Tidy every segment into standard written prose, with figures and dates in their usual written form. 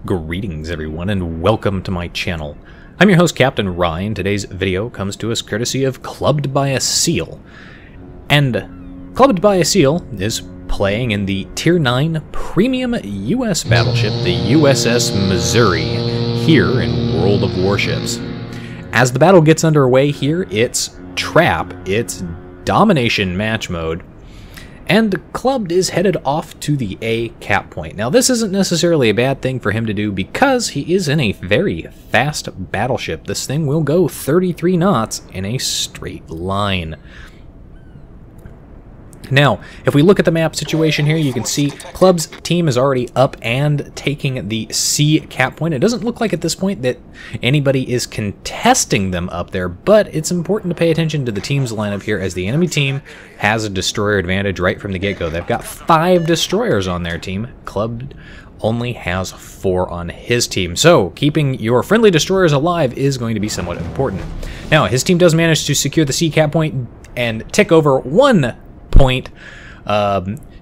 Greetings everyone and welcome to my channel. I'm your host Captain Ryan. Today's video comes to us courtesy of Clubbedbyaseal. And Clubbedbyaseal is playing in the Tier 9 Premium US battleship, the USS Missouri, here in World of Warships. As the battle gets underway here, it's Trap, it's Domination Match Mode, and Clubbed is headed off to the A cap point. Now this isn't necessarily a bad thing for him to do because he is in a very fast battleship. This thing will go 33 knots in a straight line. Now, if we look at the map situation here, you can see Clubb's team is already up and taking the C cap point. It doesn't look like at this point that anybody is contesting them up there, but it's important to pay attention to the team's lineup here as the enemy team has a destroyer advantage right from the get-go. They've got 5 destroyers on their team. Clubb only has 4 on his team, so keeping your friendly destroyers alive is going to be somewhat important. Now, his team does manage to secure the C cap point and tick over 1 point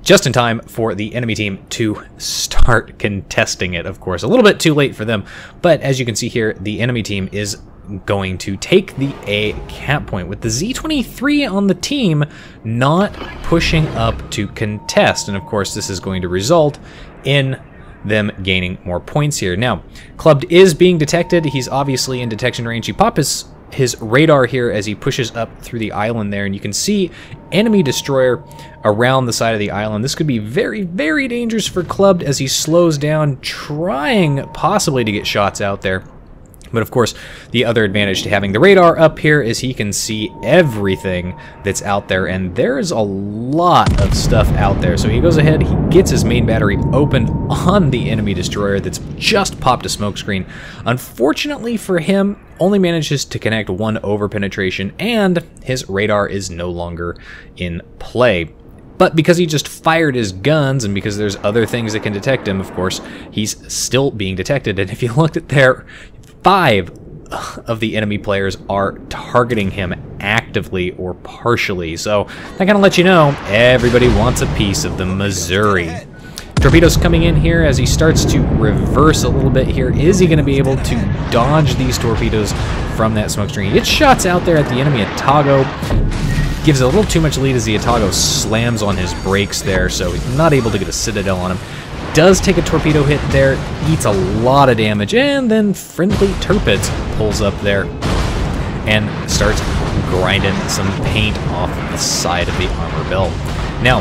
just in time for the enemy team to start contesting it. Of course, a little bit too late for them, but as you can see here, the enemy team is going to take the A cap point with the Z-23 on the team not pushing up to contest, and of course this is going to result in them gaining more points here. Now, Clubbed is being detected. He's obviously in detection range. He pops his radar here as he pushes up through the island there, and you can see enemy destroyer around the side of the island. This could be very, very dangerous for Clubbed as he slows down, trying possibly to get shots out there. But of course, the other advantage to having the radar up here is he can see everything that's out there, and there's a lot of stuff out there. So he goes ahead, he gets his main battery opened on the enemy destroyer that's just popped a smoke screen. Unfortunately for him, only manages to connect 1 over penetration, and his radar is no longer in play. But because he just fired his guns, and because there's other things that can detect him, of course, he's still being detected. And if you looked at there, 5 of the enemy players are targeting him actively or partially. So that kind of lets you know everybody wants a piece of the Missouri. Torpedoes coming in here as he starts to reverse a little bit here. Is he going to be able to dodge these torpedoes from that smoke screen? He gets shots out there at the enemy Atago. Gives a little too much lead as the Atago slams on his brakes there, so he's not able to get a Citadel on him. Does take a torpedo hit there, eats a lot of damage, and then Friendly Turpitz pulls up there and starts grinding some paint off the side of the armor belt. Now,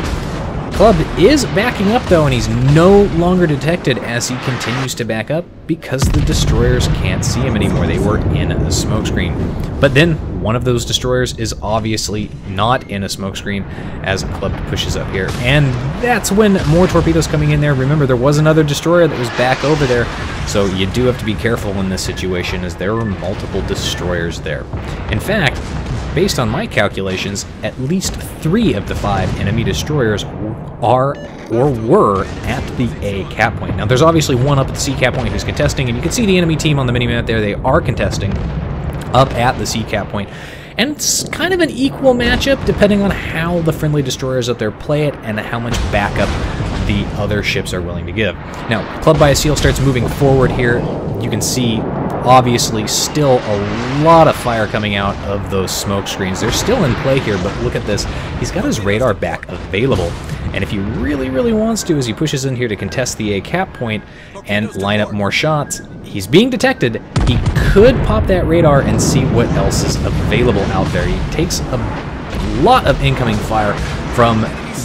Clubb is backing up though, and he's no longer detected as he continues to back up because the destroyers can't see him anymore. They were in a smokescreen. But then one of those destroyers is obviously not in a smokescreen as Clubb pushes up here, and that's when more torpedoes coming in there. Remember, there was another destroyer that was back over there, so you do have to be careful in this situation as there are multiple destroyers there. In fact, based on my calculations, at least 3 of the 5 enemy destroyers are or were at the A cap point. Now there's obviously one up at the C cap point who's contesting, and you can see the enemy team on the minimap there. They are contesting up at the C cap point, and it's kind of an equal matchup depending on how the friendly destroyers up there play it and how much backup the other ships are willing to give. Now, Clubbedbyaseal starts moving forward here. You can see obviously still a lot of fire coming out of those smoke screens. They're still in play here, but look at this. He's got his radar back available, and if he really, really wants to, as he pushes in here to contest the A cap point and line up more shots, he's being detected. He could pop that radar and see what else is available out there. He takes a lot of incoming fire from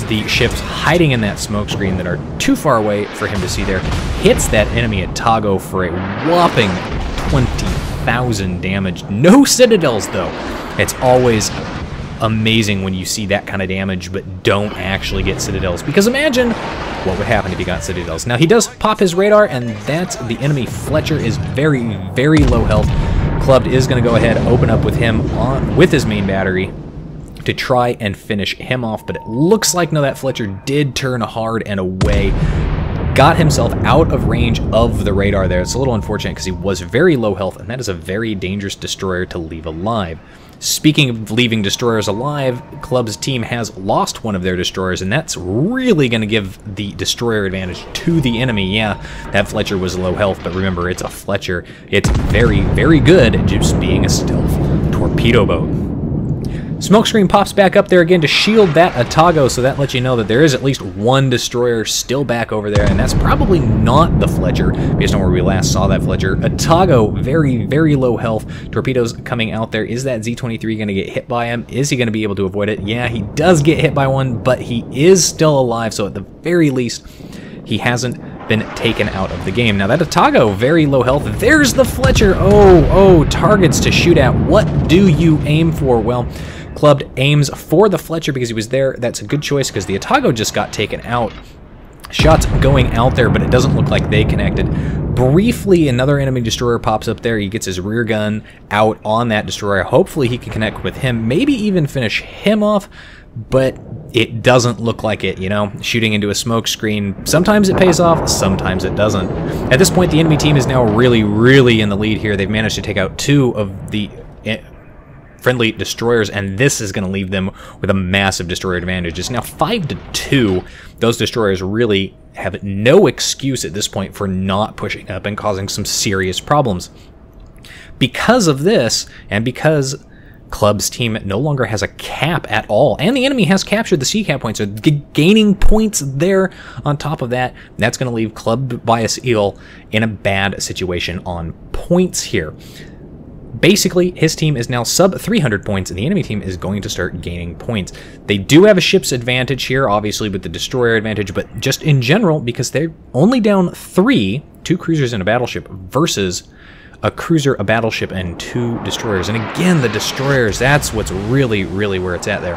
the ships hiding in that smoke screen that are too far away for him to see there. Hits that enemy Atago for a whopping 20,000 damage. No Citadels though. It's always amazing when you see that kind of damage but don't actually get Citadels, because imagine what would happen if he got Citadels. Now he does pop his radar, and that's the enemy Fletcher is very, very low health. Clubbed is going to go ahead, open up with him with his main battery to try and finish him off, but it looks like no, that Fletcher did turn hard and away. got himself out of range of the radar there. It's a little unfortunate because he was very low health, and that is a very dangerous destroyer to leave alive. Speaking of leaving destroyers alive, Club's team has lost one of their destroyers, and that's really going to give the destroyer advantage to the enemy. Yeah, that Fletcher was low health, but remember, it's a Fletcher. It's very, very good at just being a stealth torpedo boat. Smokescreen pops back up there again to shield that Atago, so that lets you know that there is at least one destroyer still back over there, and that's probably not the Fletcher, based on where we last saw that Fletcher. Atago, very, very low health. Torpedoes coming out there. Is that Z-23 going to get hit by him? Is he going to be able to avoid it? Yeah, he does get hit by one, but he is still alive, so at the very least, he hasn't been taken out of the game. Now that Atago, very low health. There's the Fletcher. Oh, targets to shoot at. What do you aim for? Well, Clubbed aims for the Fletcher because he was there. That's a good choice because the Atago just got taken out. Shots going out there, but it doesn't look like they connected. Briefly, another enemy destroyer pops up there. He gets his rear gun out on that destroyer. Hopefully he can connect with him, maybe even finish him off, but it doesn't look like it, you know? Shooting into a smoke screen, sometimes it pays off, sometimes it doesn't. At this point, the enemy team is now really, really in the lead here. They've managed to take out 2 of the friendly destroyers, and this is going to leave them with a massive destroyer advantage. It's now 5-2. Those destroyers really have no excuse at this point for not pushing up and causing some serious problems. Because of this, and because Club's team no longer has a cap at all, and the enemy has captured the C cap point, so gaining points there on top of that, that's going to leave Clubbedbyaseal in a bad situation on points here. Basically, his team is now sub 300 points, and the enemy team is going to start gaining points. They do have a ship's advantage here, obviously with the destroyer advantage, but just in general, because they're only down 3, 2 cruisers and a battleship, versus a cruiser, a battleship, and 2 destroyers. And again, the destroyers, that's what's really, really where it's at there.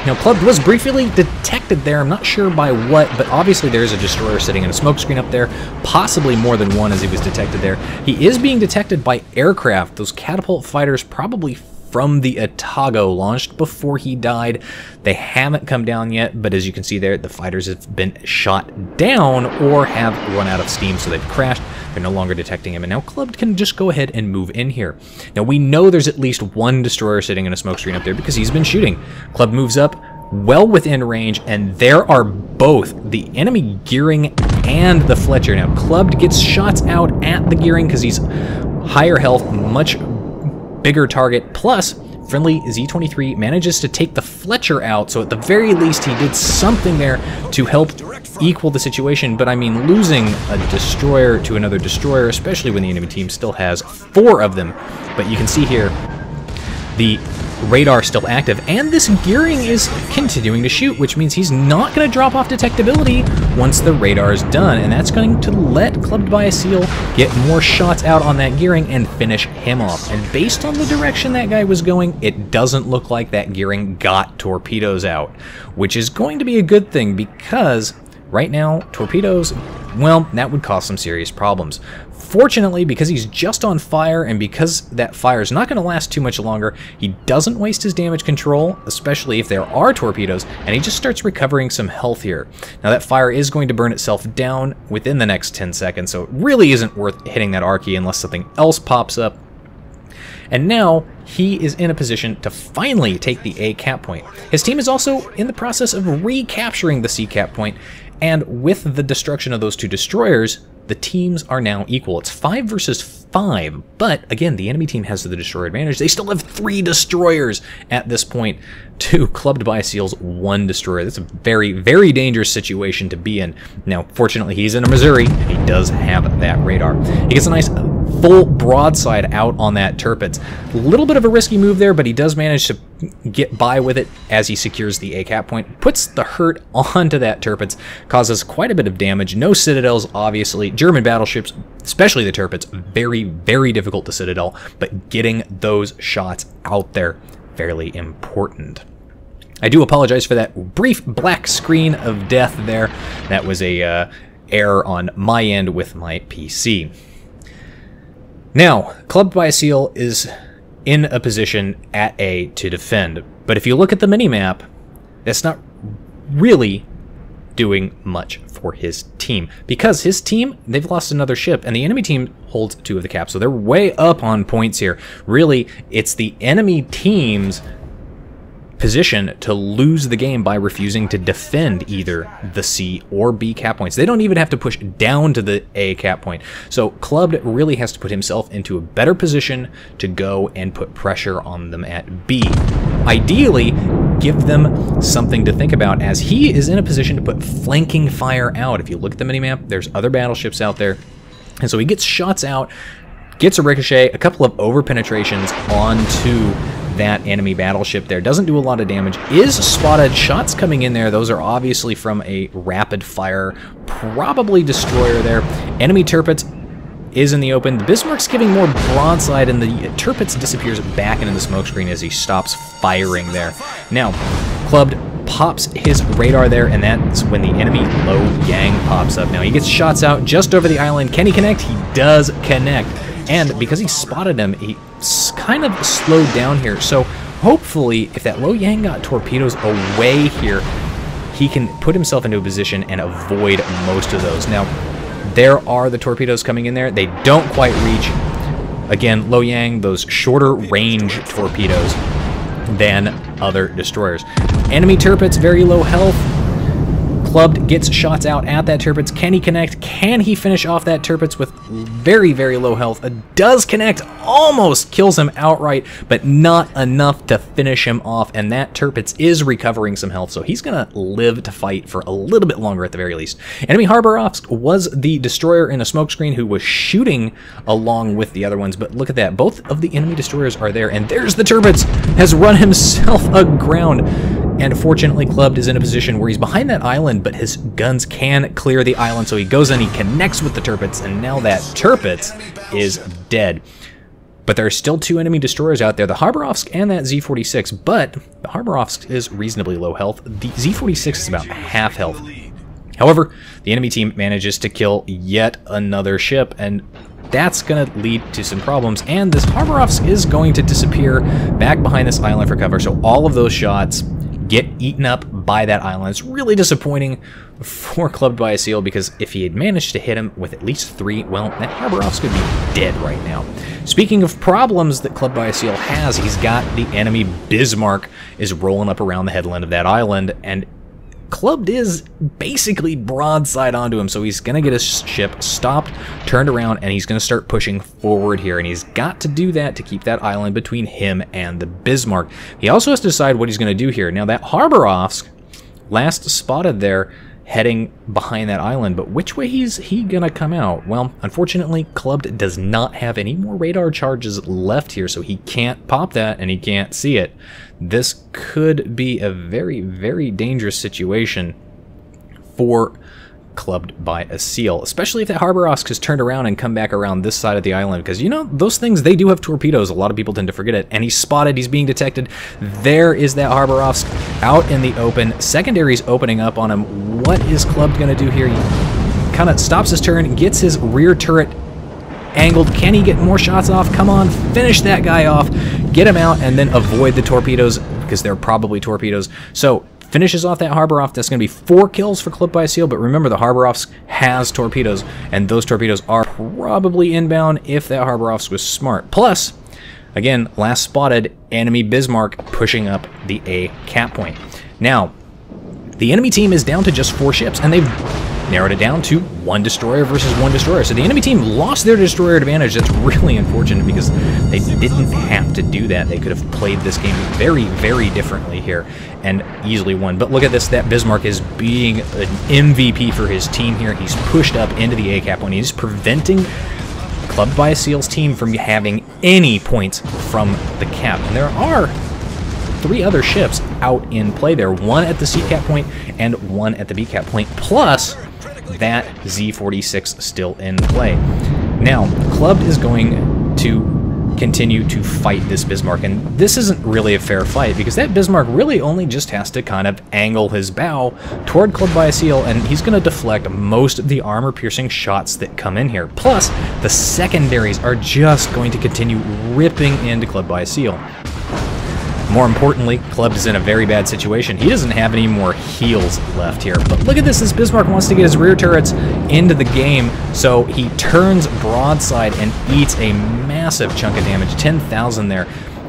Now, Club was briefly detected there. I'm not sure by what, but obviously there is a destroyer sitting in a smokescreen up there, possibly more than one as he was detected there. He is being detected by aircraft, those catapult fighters probably from the Atago launched before he died. They haven't come down yet, but as you can see there, the fighters have been shot down or have run out of steam, so they've crashed. They're no longer detecting him, and now Club can just go ahead and move in here. Now, we know there's at least one destroyer sitting in a smokescreen up there because he's been shooting. Club moves up well within range, and there are both the enemy gearing and the Fletcher. Now, Club gets shots out at the gearing because he's higher health, much bigger target, plus friendly Z-23 manages to take the Fletcher out, so at the very least he did something there to help equal the situation. But I mean, losing a destroyer to another destroyer, especially when the enemy team still has 4 of them. But you can see here the radar still active, and this gearing is continuing to shoot, which means he's not going to drop off detectability once the radar is done, and that's going to let Clubbedbyaseal get more shots out on that gearing and finish him off. And based on the direction that guy was going, it doesn't look like that gearing got torpedoes out, which is going to be a good thing because right now, torpedoes, well, that would cause some serious problems. Fortunately, because he's just on fire, and because that fire is not going to last too much longer, he doesn't waste his damage control, especially if there are torpedoes, and he just starts recovering some health here. Now, that fire is going to burn itself down within the next 10 seconds, so it really isn't worth hitting that R key unless something else pops up. And now he is in a position to finally take the A cap point. His team is also in the process of recapturing the C cap point, and with the destruction of those 2 destroyers, the teams are now equal. It's 5 versus 5, but again, the enemy team has the destroyer advantage. They still have 3 destroyers at this point to Clubbedbyaseal's 1 destroyer. That's a very, very dangerous situation to be in. Now, fortunately, he's in a Missouri, and he does have that radar. He gets a nice full broadside out on that Tirpitz. A little bit of a risky move there, but he does manage to get by with it as he secures the A cap point. Puts the hurt onto that Tirpitz, causes quite a bit of damage. No citadels, obviously. German battleships, especially the Tirpitz, very, very difficult to citadel, but getting those shots out there, fairly important. I do apologize for that brief black screen of death there. That was a error on my end with my PC. Now, Clubbedbyaseal is in a position at A to defend, but if you look at the minimap, that's not really doing much for his team, because his team, they've lost another ship, and the enemy team holds 2 of the caps, so they're way up on points here. Really, it's the enemy team's position to lose the game by refusing to defend either the C or B cap points. They don't even have to push down to the A cap point. So Clubbed really has to put himself into a better position to go and put pressure on them at B. Ideally, give them something to think about, as he is in a position to put flanking fire out. If you look at the minimap, there's other battleships out there. And so he gets shots out, gets a ricochet, a couple of over penetrations onto that enemy battleship there. Doesn't do a lot of damage. Is spotted. Shots coming in there. Those are obviously from a rapid fire, probably destroyer there. Enemy Tirpitz is in the open. The Bismarck's giving more broadside, and the Tirpitz disappears back into the smokescreen as he stops firing there. Now, Clubbed pops his radar there, and that's when the enemy Lo Yang pops up. Now, he gets shots out just over the island. Can he connect? He does connect. And because he spotted him, he kind of slowed down here. So hopefully, if that Lo Yang got torpedoes away here, he can put himself into a position and avoid most of those. Now, there are the torpedoes coming in there. They don't quite reach, again, Lo Yang, those shorter range torpedoes than other destroyers. Enemy Tirpitz, very low health. Clubbed gets shots out at that Tirpitz. Can he connect? Can he finish off that Tirpitz with very, very low health? Does connect, almost kills him outright, but not enough to finish him off, and that Tirpitz is recovering some health, so he's going to live to fight for a little bit longer at the very least. Enemy Khabarovsk was the destroyer in a smokescreen who was shooting along with the other ones, but look at that. Both of the enemy destroyers are there, and there's the Tirpitz, has run himself aground. And fortunately, Clubbed is in a position where he's behind that island, but his guns can clear the island, so he goes in, he connects with the Tirpitz, and now that Tirpitz is dead. But there are still 2 enemy destroyers out there, the Khabarovsk and that Z-46, but the Khabarovsk is reasonably low health. The Z-46 is about half health. However, the enemy team manages to kill yet another ship, and that's going to lead to some problems, and this Khabarovsk is going to disappear back behind this island for cover, so all of those shots get eaten up by that island. It's really disappointing for Clubbedbyaseal, because if he had managed to hit him with at least 3, well, that Khabarovsk could be dead right now. Speaking of problems that Clubbedbyaseal has, he's got the enemy Bismarck is rolling up around the headland of that island, and Clubbed is basically broadside onto him, so he's going to get his ship stopped, turned around, and he's going to start pushing forward here, and he's got to do that to keep that island between him and the Bismarck. He also has to decide what he's going to do here. Now, that Khabarovsk, last spotted there, heading behind that island, but which way is he going to come out? Well, unfortunately, Clubbed does not have any more radar charges left here, so he can't pop that, and he can't see it. This could be a very, very dangerous situation for Clubbedbyaseal, especially if that Khabarovsk has turned around and come back around this side of the island, because, you know, those things, they do have torpedoes. A lot of people tend to forget it, and he's spotted, he's being detected. There is that Khabarovsk out in the open. Secondary's opening up on him. What is Clubbed going to do here? He kind of stops his turn, gets his rear turret angled. Can he get more shots off? Come on, finish that guy off, get him out, and then avoid the torpedoes, because they're probably torpedoes. So finishes off that Khabarovsk. That's going to be 4 kills for Clubbedbyaseal, but remember, the Khabarovsk has torpedoes, and those torpedoes are probably inbound if that Khabarovsk was smart. Plus, again, last spotted enemy Bismarck pushing up the A cap point. Now, the enemy team is down to just 4 ships, and they've narrowed it down to 1 destroyer versus 1 destroyer. So the enemy team lost their destroyer advantage. That's really unfortunate, because they didn't have to do that. They could have played this game very, very differently here and easily won. But look at this. That Bismarck is being an MVP for his team here. He's pushed up into the A cap point. He's preventing Clubbedbyaseal's team from having any points from the cap. And there are 3 other ships out in play there. 1 at the C cap point and 1 at the B cap point, plus that Z-46 still in play. Now, Clubbed is going to continue to fight this Bismarck, and this isn't really a fair fight, because that Bismarck really only just has to kind of angle his bow toward Clubbedbyaseal, and he's going to deflect most of the armor-piercing shots that come in here. Plus, the secondaries are just going to continue ripping into Clubbedbyaseal. More importantly, Clubbed is in a very bad situation. He doesn't have any more heals left here. But look at this Bismarck wants to get his rear turrets into the game, so he turns broadside and eats a massive chunk of damage, 10,000 there.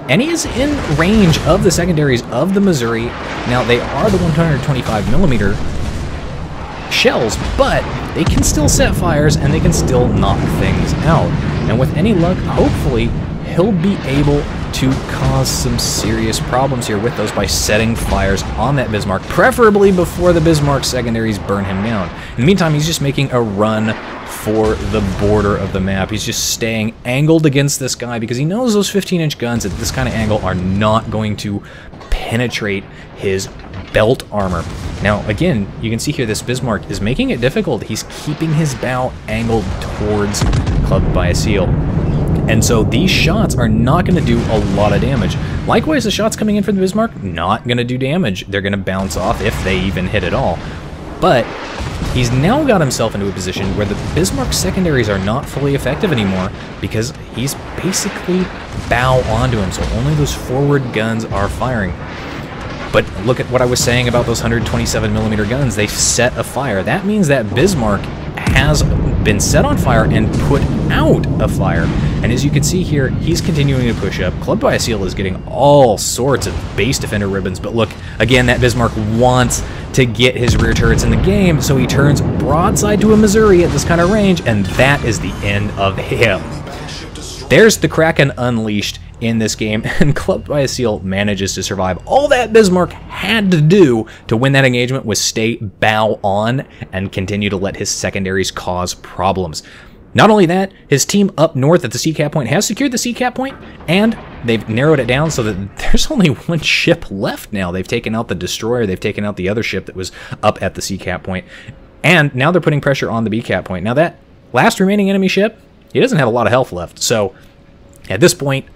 And he is in range of the secondaries of the Missouri. Now, they are the 125mm shells, but they can still set fires and they can still knock things out. And with any luck, hopefully, he'll be able to cause some serious problems here with those by setting fires on that Bismarck, preferably before the Bismarck secondaries burn him down. In the meantime, he's just making a run for the border of the map. He's just staying angled against this guy because he knows those 15-inch guns at this kind of angle are not going to penetrate his belt armor. Now, again, you can see here this Bismarck is making it difficult. He's keeping his bow angled towards Clubbedbyaseal. And so these shots are not going to do a lot of damage. Likewise, the shots coming in from the Bismarck, not going to do damage. They're going to bounce off if they even hit at all. But he's now got himself into a position where the Bismarck secondaries are not fully effective anymore because he's basically bow onto him, so only those forward guns are firing. But look at what I was saying about those 127mm guns. They set a fire. That means that Bismarck has been set on fire and put out a fire. And as you can see here, he's continuing to push up. Clubbedbyaseal is getting all sorts of base defender ribbons, but look, again, that Bismarck wants to get his rear turrets in the game, so he turns broadside to a Missouri at this kind of range, and that is the end of him. There's the Kraken unleashed in this game, and Clubbedbyaseal manages to survive. All that Bismarck had to do to win that engagement was stay bow on and continue to let his secondaries cause problems. Not only that, his team up north at the sea cap point has secured the sea cap point, and they've narrowed it down so that there's only one ship left now. They've taken out the destroyer, they've taken out the other ship that was up at the sea cap point, and now they're putting pressure on the B cap point. Now that last remaining enemy ship, he doesn't have a lot of health left, so at this point,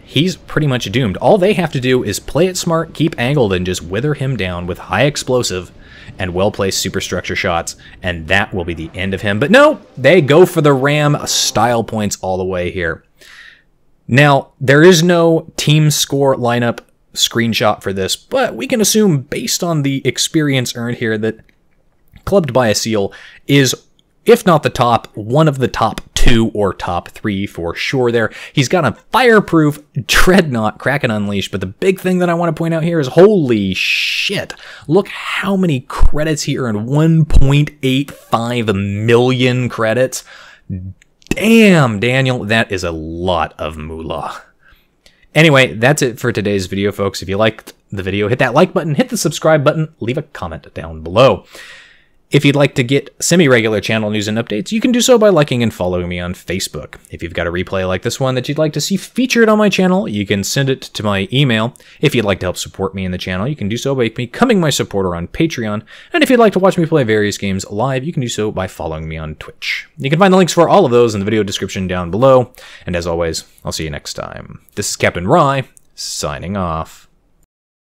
he's pretty much doomed. All they have to do is play it smart, keep angled, and just wither him down with high explosive and well-placed superstructure shots, and that will be the end of him. But no, they go for the Ram style points all the way here. Now, there is no team score lineup screenshot for this, but we can assume, based on the experience earned here, that Clubbedbyaseal is, if not the top, one of the top 2 or top 3 for sure there. He's got a fireproof Dreadnought Kraken Unleashed, but the big thing that I want to point out here is, holy shit, look how many credits he earned. 1.85 million credits. Damn, Daniel, that is a lot of moolah. Anyway, that's it for today's video, folks. If you liked the video, hit that like button, hit the subscribe button, leave a comment down below. If you'd like to get semi-regular channel news and updates, you can do so by liking and following me on Facebook. If you've got a replay like this one that you'd like to see featured on my channel, you can send it to my email. If you'd like to help support me in the channel, you can do so by becoming my supporter on Patreon. And if you'd like to watch me play various games live, you can do so by following me on Twitch. You can find the links for all of those in the video description down below. And as always, I'll see you next time. This is Captain Rye, signing off.